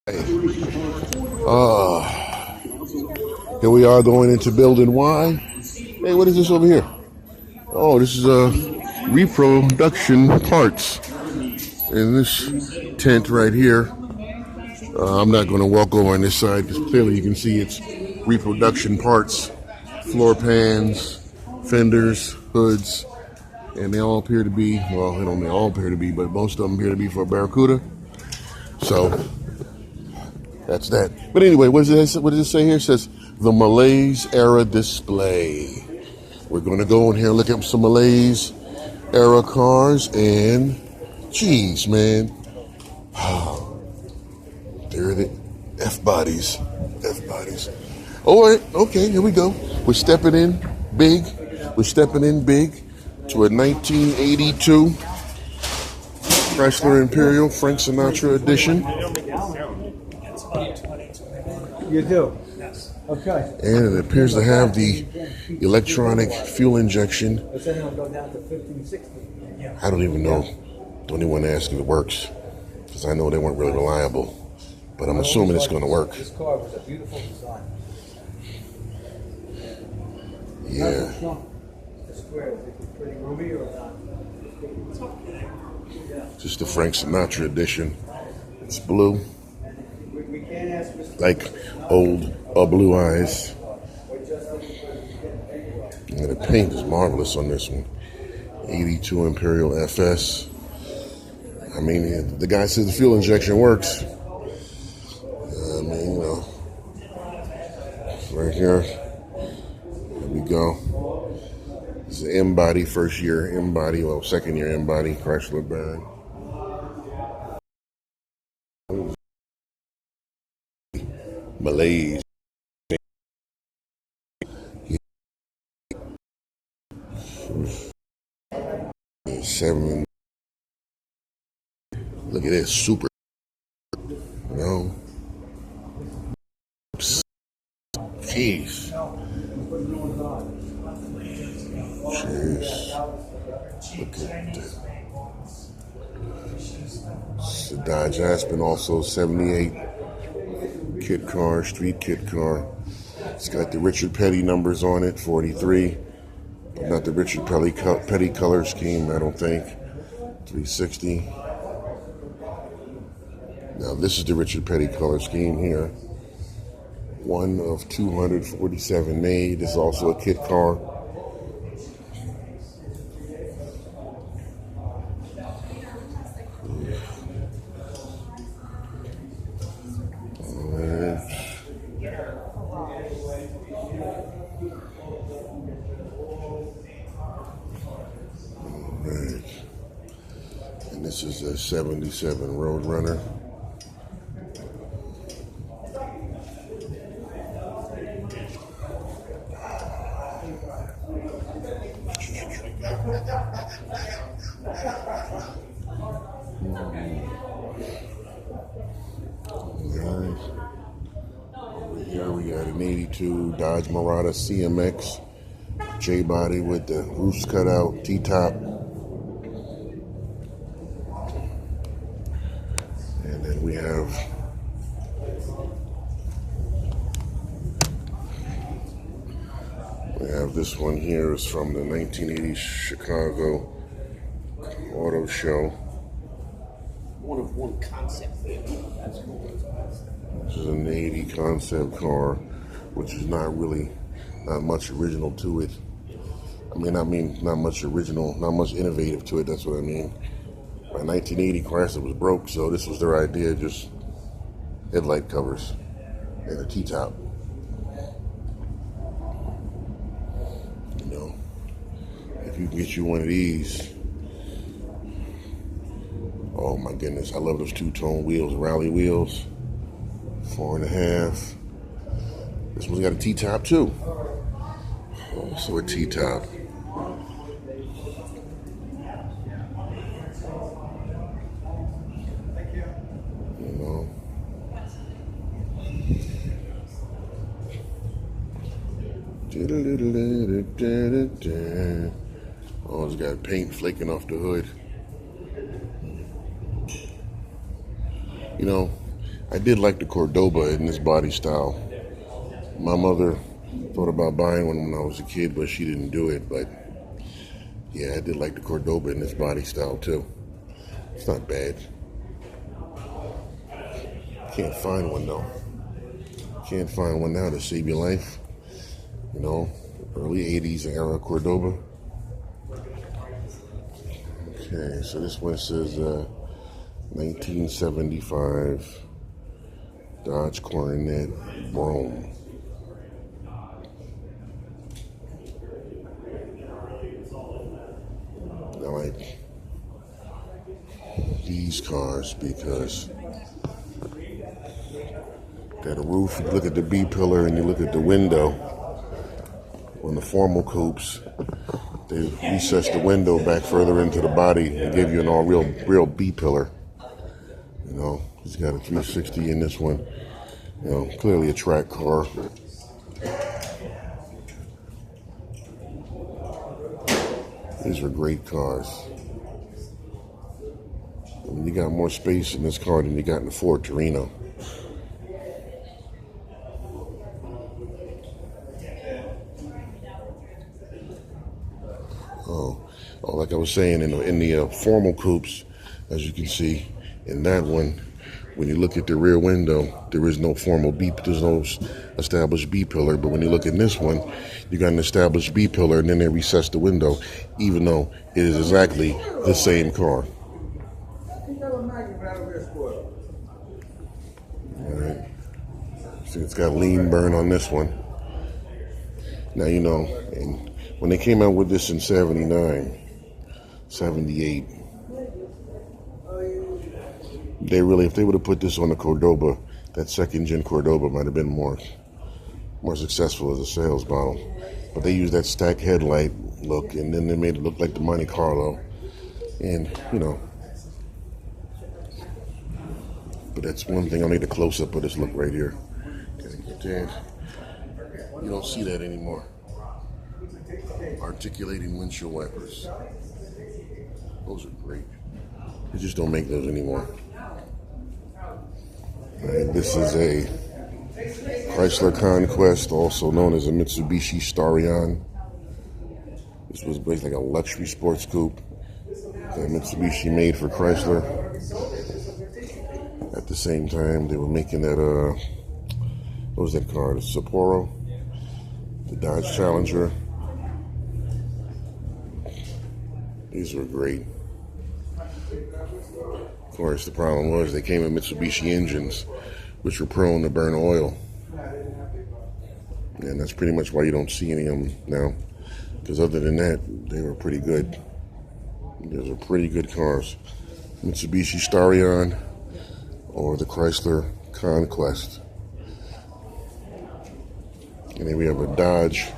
Hey, here we are going into building Y. Hey, what is this over here? Oh, this is reproduction parts in this tent right here. I'm not going to walk over on this side because clearly you can see it's reproduction parts, floor pans, fenders, hoods, and they all appear to be, well, they don't all appear to be, but most of them appear to be for a Barracuda. So that's that. But anyway, what does it say here? It says the Malaise era display. We're going to go in here and look at some Malaise era cars and, geez, man. There are the F bodies. F bodies. All right, okay, here we go. We're stepping in big. We're stepping in big to a 1982 Chrysler Imperial Frank Sinatra edition. You do? Yes. Okay. And it appears to have the electronic fuel injection. I don't even know. Don't even want to ask if it works, because I know they weren't really reliable. But I'm assuming it's going to work. This car was a beautiful design. Yeah. The square, is it pretty roomy or not? Just the Frank Sinatra edition. It's blue. We can't ask Mr. Like old blue eyes. And the paint is marvelous on this one. 82 Imperial FS. I mean, the guy says the fuel injection works. I mean, you know, right here. There we go. This is an M-body, first year M-body, well, second year M-body, Chrysler brand. Malaise. Seven. Look at this, super. No. Jeez. Jeez. Look at that. It's a Dodge Aspen, also 78 kit car, street kit car. It's got the Richard Petty numbers on it, 43. Not the Richard Petty color scheme, I don't think. 360. Now this is the Richard Petty color scheme here. One of 247 made. This is also a kit car. And this is a 77 Roadrunner. Over here we got an 82 Dodge Mirada CMX J-body with the roofs cut out, T-top. And then we have this one here is from the 1980 Chicago Auto Show. One of one concept. That's cool. This is an 80 concept car, which is not much original to it. Not much original, not much innovative to it, that's what I mean. By 1980, Chrysler was broke, so this was their idea, just headlight covers and a T-top. You know, if you can get you one of these, oh my goodness, I love those two-tone wheels, rally wheels, 4.5. This one's got a T-top too. Also a T-top. You know. Oh, it's got paint flaking off the hood. You know, I did like the Cordoba in this body style. My mother thought about buying one when I was a kid, but she didn't do it. But yeah, I did like the Cordoba in this body style too. It's not bad. Can't find one though. Can't find one now to save your life. You know, early 80s era Cordoba. Okay, so this one says 1975 Dodge Coronet Brougham. I like these cars because got a roof. You look at the B pillar and you look at the window. On the formal coupes, they recessed the window back further into the body and give you an all real B pillar. You know, he's got a 360 in this one. You know, clearly a track car. These are great cars. I mean, you got more space in this car than you got in the Ford Torino. Oh, like I was saying, in the formal coupes, as you can see, in that one, when you look at the rear window, there is no formal B, there's no established B pillar. But when you look at this one, you got an established B pillar, and then they recess the window, even though it is exactly the same car. All right. See, it's got lean burn on this one. Now, you know, and when they came out with this in 79, 78, they really, if they would have put this on the Cordoba, that second gen Cordoba might have been more successful as a sales model. But they used that stacked headlight look, and then they made it look like the Monte Carlo. And, you know, but that's one thing. I'll need a close-up of this look right here. You don't see that anymore. Articulating windshield wipers. Those are great. They just don't make those anymore. And this is a Chrysler Conquest, also known as a Mitsubishi Starion. This was basically like a luxury sports coupe that Mitsubishi made for Chrysler. At the same time, they were making that, what was that car? The Sapporo, the Dodge Challenger. These were great. Of course, the problem was they came with Mitsubishi engines, which were prone to burn oil. And that's pretty much why you don't see any of them now. Because other than that, they were pretty good. Those are pretty good cars. Mitsubishi Starion or the Chrysler Conquest. And then we have a Dodge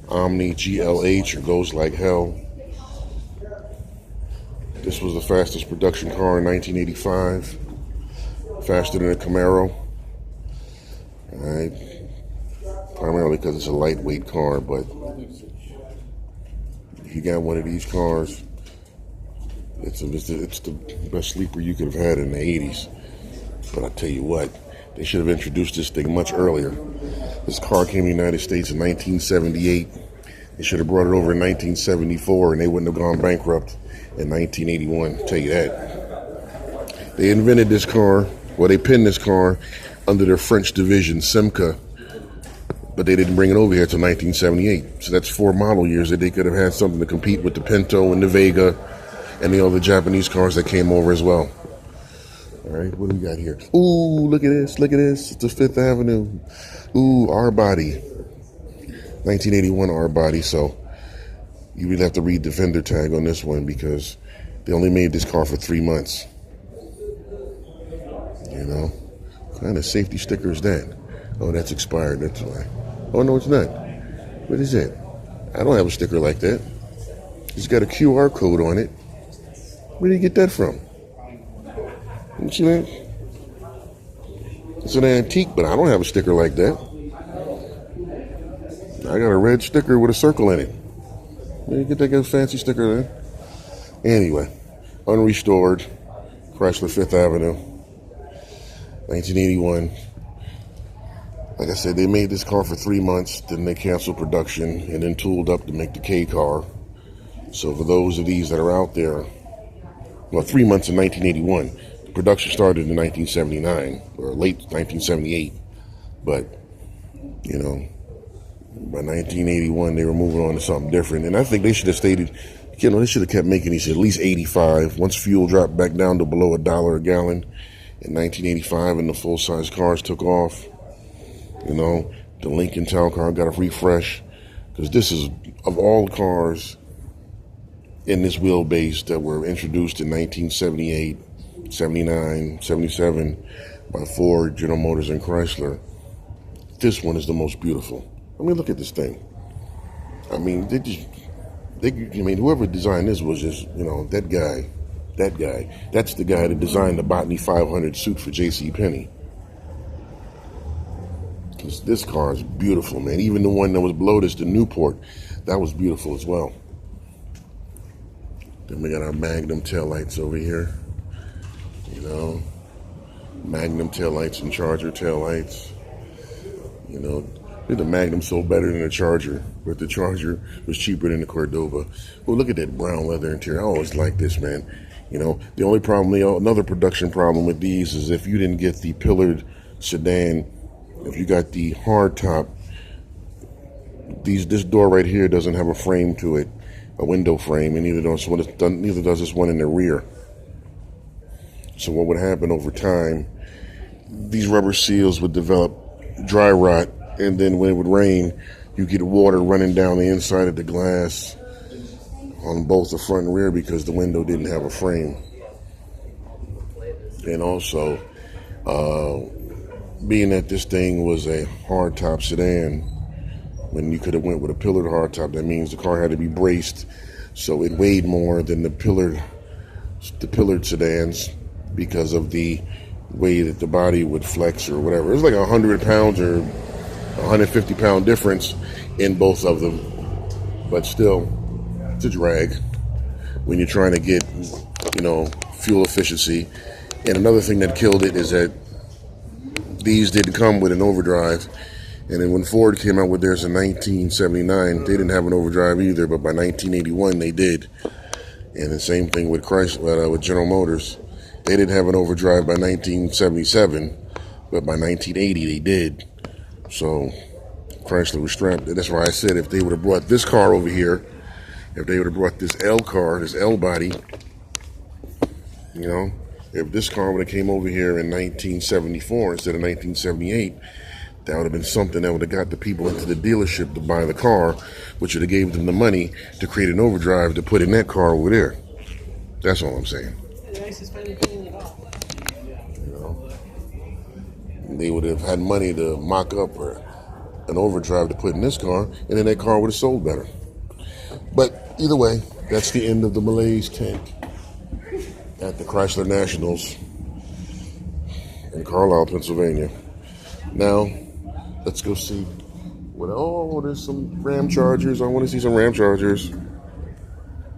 Omni GLH, or Goes Like Hell. This was the fastest production car in 1985. Faster than a Camaro. Alright. Primarily because it's a lightweight car, but if you got one of these cars, it's the best sleeper you could have had in the 80s. But I tell you what, they should have introduced this thing much earlier. This car came to the United States in 1978. They should have brought it over in 1974, and they wouldn't have gone bankrupt in 1981, I'll tell you that. They invented this car, well, they pinned this car under their French division, Simca, but they didn't bring it over here until 1978. So that's 4 model years that they could have had something to compete with the Pinto and the Vega and the other Japanese cars that came over as well. All right, what do we got here? Ooh, look at this, It's the Fifth Avenue. Ooh, R-body. 1981 R-body, so you would have to read the vendor tag on this one because they only made this car for 3 months. You know? What kind of safety sticker is that? Oh, that's expired, that's why. Oh, no, it's not. What is that? I don't have a sticker like that. It's got a QR code on it. Where did you get that from? You see that? It's an antique, but I don't have a sticker like that. I got a red sticker with a circle in it. Where you get that fancy sticker there? Anyway, unrestored, Chrysler Fifth Avenue. 1981. Like I said, they made this car for 3 months, then they canceled production and then tooled up to make the K car. So for those of these that are out there, well, 3 months in 1981. The production started in 1979 or late 1978. But, you know, by 1981, they were moving on to something different. And I think they should have stated, you know, they should have kept making these at least 85. Once fuel dropped back down to below $1 a gallon in 1985 and the full-size cars took off, you know, the Lincoln Town Car got a refresh. Because this is, of all the cars in this wheelbase that were introduced in 1978, 79, 77 by Ford, General Motors, and Chrysler, this one is the most beautiful. I mean, look at this thing. I mean, whoever designed this was just, you know, that guy. That's the guy that designed the Botany 500 suit for J.C. Penney. Because this car is beautiful, man. Even the one that was below this, the Newport, that was beautiful as well. Then we got our Magnum taillights over here. You know, Magnum taillights and Charger taillights. You know, the Magnum sold better than the Charger, but the Charger was cheaper than the Cordoba. Well, look at that brown leather interior. I always like this, man. You know, the only problem, another production problem with these is if you didn't get the pillared sedan, if you got the hard top, this door right here doesn't have a frame to it, a window frame, and neither does this one in the rear. So what would happen over time, these rubber seals would develop dry rot, and then when it would rain, you get water running down the inside of the glass on both the front and rear because the window didn't have a frame. And also, being that this thing was a hardtop sedan, when you could have went with a pillared hardtop, that means the car had to be braced, so it weighed more than the pillared sedans because of the way that the body would flex or whatever. It was like 100 pounds or 150 pound difference in both of them, but still, it's a drag when you're trying to get, you know, fuel efficiency. And another thing that killed it is that these didn't come with an overdrive. And then when Ford came out with theirs in 1979, they didn't have an overdrive either, but by 1981 they did. And the same thing with Chrysler, with General Motors. They didn't have an overdrive by 1977, but by 1980 they did. So Chrysler was strapped. That's why I said if they would have brought this car over here, if they would have brought this L car, this L body, you know, if this car would have came over here in 1974 instead of 1978, that would have been something that would have got the people into the dealership to buy the car, which would have gave them the money to create an overdrive to put in that car over there. That's all I'm saying. You know, they would have had money to mock up an overdrive to put in this car, and then that car would have sold better. But either way, that's the end of the Malaise tent at the Chrysler Nationals in Carlisle, Pennsylvania. Now, let's go see what. Oh, there's some Ram Chargers. I want to see some Ram Chargers.